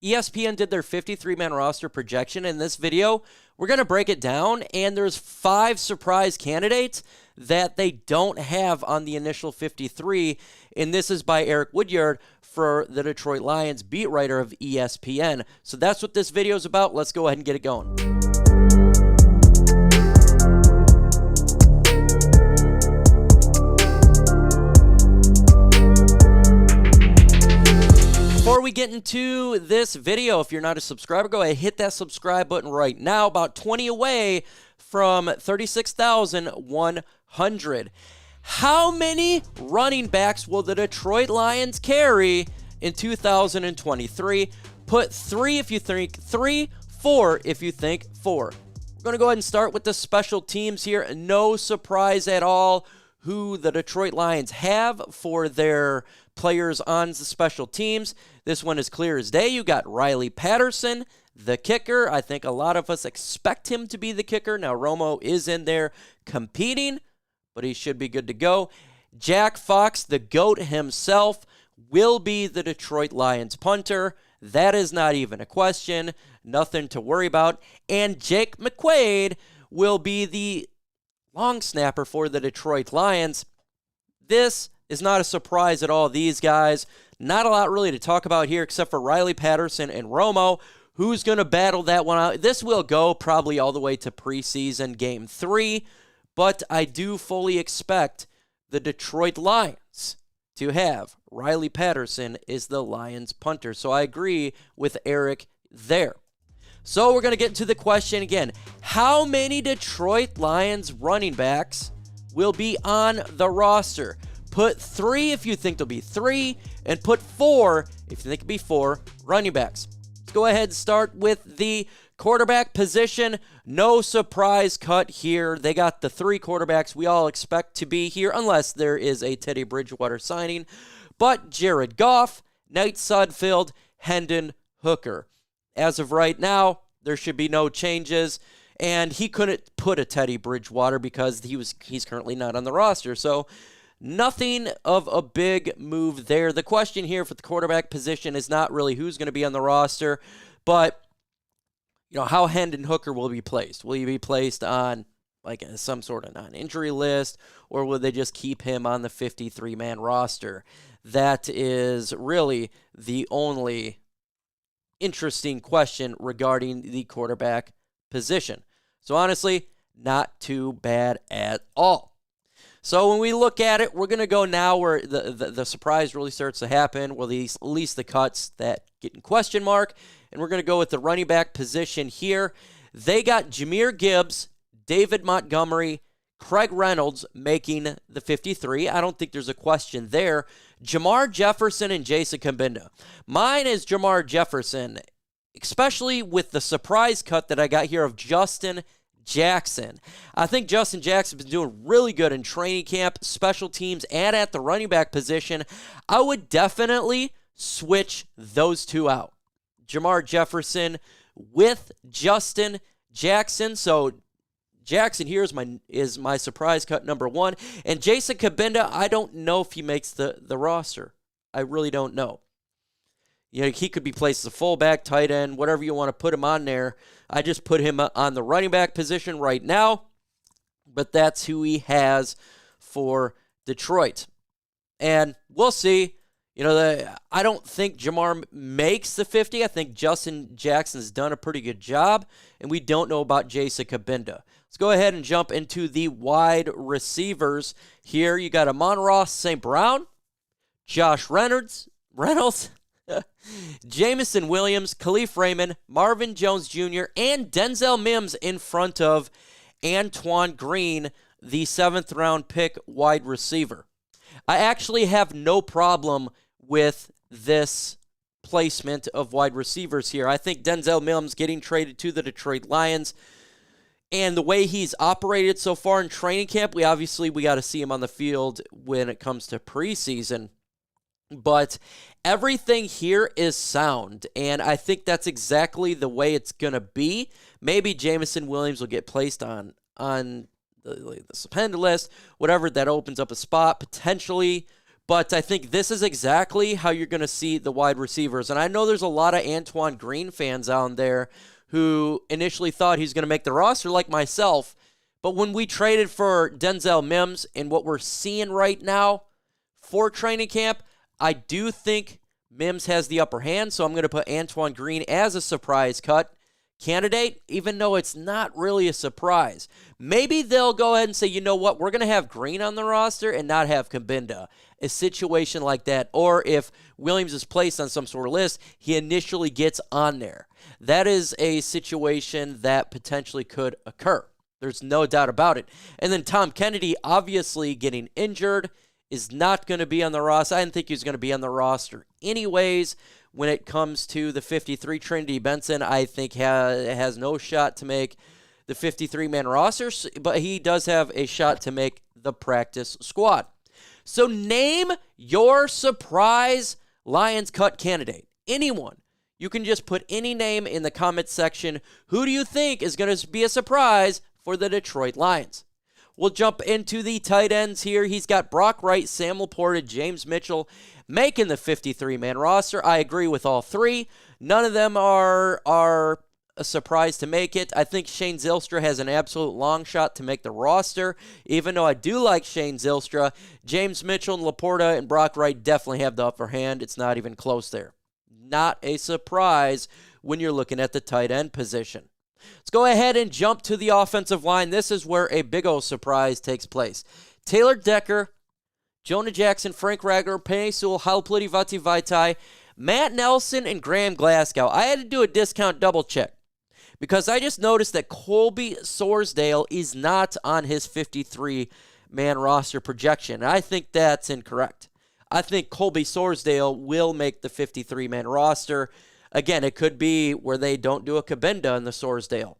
ESPN did their 53-man roster projection. In this video, we're going to break it down, and there's 5 surprise candidates that they don't have on the initial 53, and this is by Eric Woodyard for the Detroit Lions, beat writer of ESPN. So that's what this video is about. Let's go ahead and get it going. Before we get into this video, if you're not a subscriber, go ahead and hit that subscribe button right now. About 20 away from 36,100. How many running backs will the Detroit Lions carry in 2023? Put 3 if you think 3, 4 if you think 4. We're going to go ahead and start with the special teams here. No surprise at all who the Detroit Lions have for their players on the special teams. This one is clear as day. You got Riley Patterson, the kicker. I think a lot of us expect him to be the kicker. Now, Romo is in there competing, but he should be good to go. Jack Fox, the GOAT himself, will be the Detroit Lions punter. That is not even a question. Nothing to worry about. And Jake McQuaid will be the long snapper for the Detroit Lions. This is not a surprise at all. These guys, not a lot really to talk about here except for Riley Patterson and Romo. Who's going to battle that one out? This will go probably all the way to preseason game 3, but I do fully expect the Detroit Lions to have Riley Patterson is the Lions punter. So I agree with Eric there. So we're going to get into the question again. How many Detroit Lions running backs will be on the roster? Put 3 if you think there'll be 3, and put 4 if you think it'll be 4 running backs. Let's go ahead and start with the quarterback position. No surprise cut here. They got the 3 quarterbacks we all expect to be here, unless there is a Teddy Bridgewater signing. But Jared Goff, Nate Sudfeld, Hendon Hooker. As of right now, there should be no changes. And he couldn't put a Teddy Bridgewater because he's currently not on the roster. So nothing of a big move there. The question here for the quarterback position is not really who's going to be on the roster, but how Hendon Hooker will be placed. Will he be placed on like some sort of non-injury list, or will they just keep him on the 53-man roster? That is really the only interesting question regarding the quarterback position. So honestly, not too bad at all. So when we look at it, we're going to go now where the surprise really starts to happen, or at least the cuts that get in question mark, and we're going to go with the running back position here. They got Jahmyr Gibbs, David Montgomery, Craig Reynolds making the 53. I don't think there's a question there. Jamar Jefferson and Jason Cabinda. Mine is Jamar Jefferson, especially with the surprise cut that I got here of Justin Jackson. I think Justin Jackson's been doing really good in training camp, special teams, and at the running back position. I would definitely switch those two out. Jamar Jefferson with Justin Jackson. So Jackson here is my surprise cut number 1. And Jason Cabinda, I don't know if he makes the roster. I really don't know. He could be placed as a fullback, tight end, whatever you want to put him on there. I just put him on the running back position right now, but that's who he has for Detroit. And we'll see. I don't think Jamar makes the 50. I think Justin Jackson's done a pretty good job, and we don't know about Jason Cabinda. Let's go ahead and jump into the wide receivers here. You got Amon-Ra St. Brown, Josh Reynolds, Jameson Williams, Khalif Raymond, Marvin Jones Jr., and Denzel Mims in front of Antoine Green, the 7th-round pick wide receiver. I actually have no problem with this placement of wide receivers here. I think Denzel Mims getting traded to the Detroit Lions, and the way he's operated so far in training camp, we got to see him on the field when it comes to preseason. But everything here is sound, and I think that's exactly the way it's going to be. Maybe Jameson Williams will get placed on the suspended list, whatever, that opens up a spot potentially. But I think this is exactly how you're going to see the wide receivers. And I know there's a lot of Antoine Green fans out there who initially thought he's going to make the roster, like myself. But when we traded for Denzel Mims and what we're seeing right now for training camp, I do think Mims has the upper hand. So I'm going to put Antoine Green as a surprise cut candidate, even though it's not really a surprise. Maybe they'll go ahead and say, you know what, we're going to have Green on the roster and not have Convington. A situation like that. Or if Williams is placed on some sort of list, he initially gets on there. That is a situation that potentially could occur. There's no doubt about it. And then Tom Kennedy, obviously getting injured, is not going to be on the roster. I didn't think he was going to be on the roster anyways. When it comes to the 53, Trinity Benson, I think has no shot to make the 53-man roster, but he does have a shot to make the practice squad. So name your surprise Lions cut candidate. Anyone. You can just put any name in the comment section. Who do you think is going to be a surprise for the Detroit Lions? We'll jump into the tight ends here. He's got Brock Wright, Sam Laporta, James Mitchell making the 53-man roster. I agree with all three. None of them are a surprise to make it. I think Shane Zylstra has an absolute long shot to make the roster. Even though I do like Shane Zylstra, James Mitchell and Laporta and Brock Wright definitely have the upper hand. It's not even close there. Not a surprise when you're looking at the tight end position. Let's go ahead and jump to the offensive line. This is where a big old surprise takes place. Taylor Decker, Jonah Jackson, Frank Ragnar, Penei Sewell, Halapoulivaati Vati Vaitai, Matt Nelson, and Graham Glasgow. I had to do a discount double check because I just noticed that Colby Sorsdale is not on his 53-man roster projection. And I think that's incorrect. I think Colby Sorsdale will make the 53-man roster. Again, it could be where they don't do a Convington in the Sorsdale.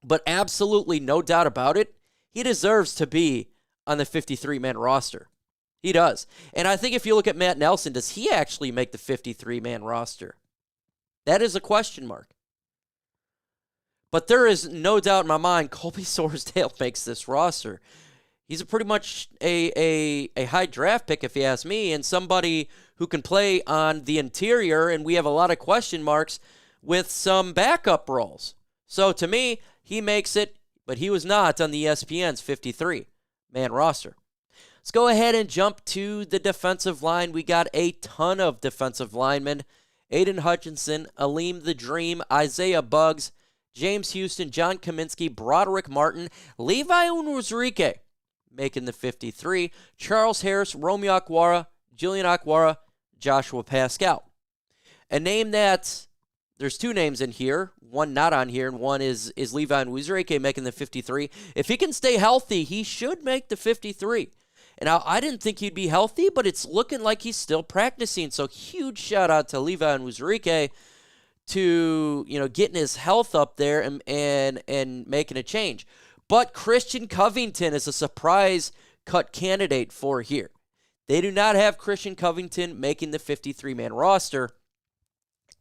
But absolutely no doubt about it, he deserves to be on the 53-man roster. He does. And I think if you look at Matt Nelson, does he actually make the 53-man roster? That is a question mark. But there is no doubt in my mind Colby Sorsdale makes this roster. He's pretty much a high draft pick, if you ask me, and somebody who can play on the interior, and we have a lot of question marks with some backup roles. So to me, he makes it, but he was not on the ESPN's 53-man roster. Let's go ahead and jump to the defensive line. We got a ton of defensive linemen. Aiden Hutchinson, Aleem the Dream, Isaiah Buggs, James Houston, John Kaminsky, Broderick Martin, Levi Onwuzurike making the 53, Charles Harris, Romeo Okwara, Julian Okwara, Joshua Pascal. A name that, there's two names in here, one not on here, and one is Levi Onwuzurike making the 53. If he can stay healthy, he should make the 53. And I didn't think he'd be healthy, but it's looking like he's still practicing. So huge shout out to Levi Onwuzurike to, getting his health up there and making a change. But Christian Convington is a surprise cut candidate for here. They do not have Christian Convington making the 53-man roster.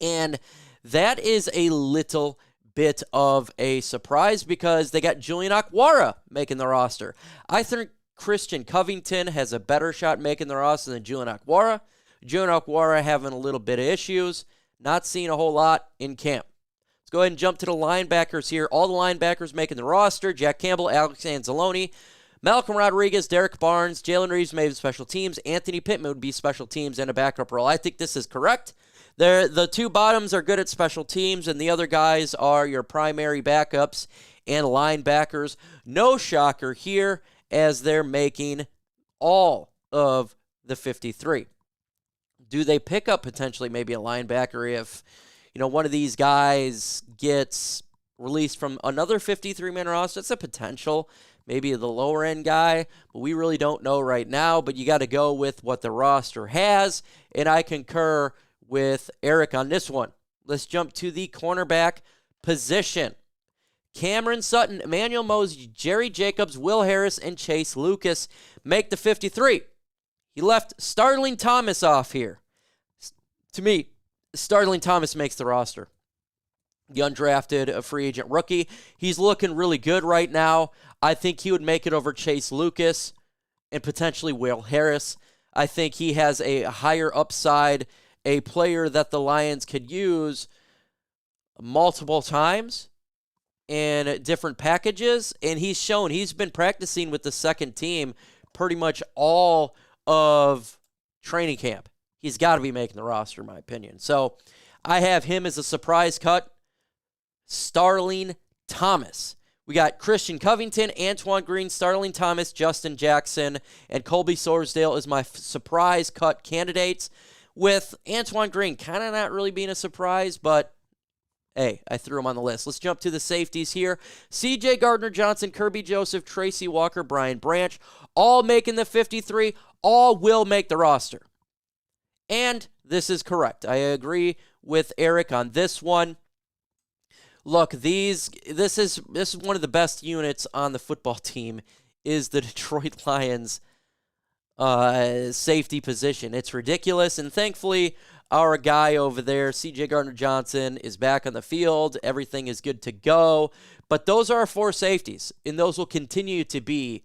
And that is a little bit of a surprise because they got Julian Okwara making the roster. I think Christian Convington has a better shot making the roster than Julian Okwara. Julian Okwara having a little bit of issues. Not seeing a whole lot in camp. Let's go ahead and jump to the linebackers here. All the linebackers making the roster. Jack Campbell, Alex Anzalone, Malcolm Rodriguez, Derek Barnes, Jalen Reeves made special teams. Anthony Pittman would be special teams and a backup role. I think this is correct. The two bottoms are good at special teams, and the other guys are your primary backups and linebackers. No shocker here as they're making all of the 53. Do they pick up potentially maybe a linebacker if, one of these guys gets released from another 53-man roster? It's a potential, maybe the lower-end guy, but we really don't know right now. But you got to go with what the roster has, and I concur with Eric on this one. Let's jump to the cornerback position. Cameron Sutton, Emmanuel Mose, Jerry Jacobs, Will Harris, and Chase Lucas make the 53. He left Starling Thomas off here. To me, Starling Thomas makes the roster. The undrafted, a free agent rookie. He's looking really good right now. I think he would make it over Chase Lucas and potentially Will Harris. I think he has a higher upside, a player that the Lions could use multiple times in different packages, and he's been practicing with the second team pretty much all of training camp. He's got to be making the roster, in my opinion. So I have him as a surprise cut. Starling Thomas. We got Christian Covington, Antoine Green, Starling Thomas, Justin Jackson, and Colby Sorsdale as my surprise cut candidates, with Antoine Green kind of not really being a surprise, but hey, I threw him on the list. Let's jump to the safeties here. C.J. Gardner-Johnson, Kirby Joseph, Tracy Walker, Brian Branch, all making the 53, all will make the roster. And this is correct. I agree with Eric on this one. Look, this is one of the best units on the football team, is the Detroit Lions safety position. It's ridiculous, and thankfully our guy over there, C.J. Gardner-Johnson, is back on the field. Everything is good to go. But those are our four safeties, and those will continue to be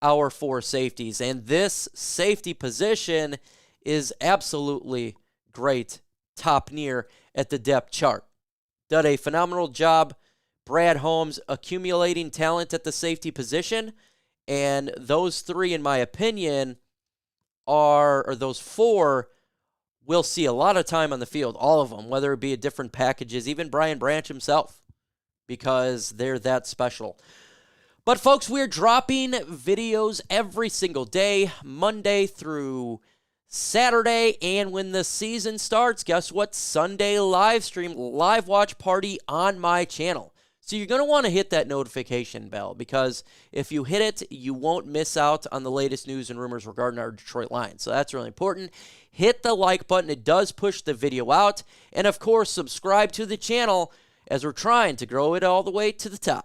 our four safeties. And this safety position is absolutely great, top near at the depth chart. Did a phenomenal job, Brad Holmes, accumulating talent at the safety position. And those three, in my opinion, or those four, will see a lot of time on the field, all of them, whether it be at different packages, even Brian Branch himself, because they're that special. But, folks, we're dropping videos every single day, Monday through Saturday, and when the season starts, guess what? Sunday live stream, live watch party on my channel. So you're going to want to hit that notification bell, because if you hit it, you won't miss out on the latest news and rumors regarding our Detroit Lions. So that's really important. Hit the like button. It does push the video out. And, of course, subscribe to the channel as we're trying to grow it all the way to the top.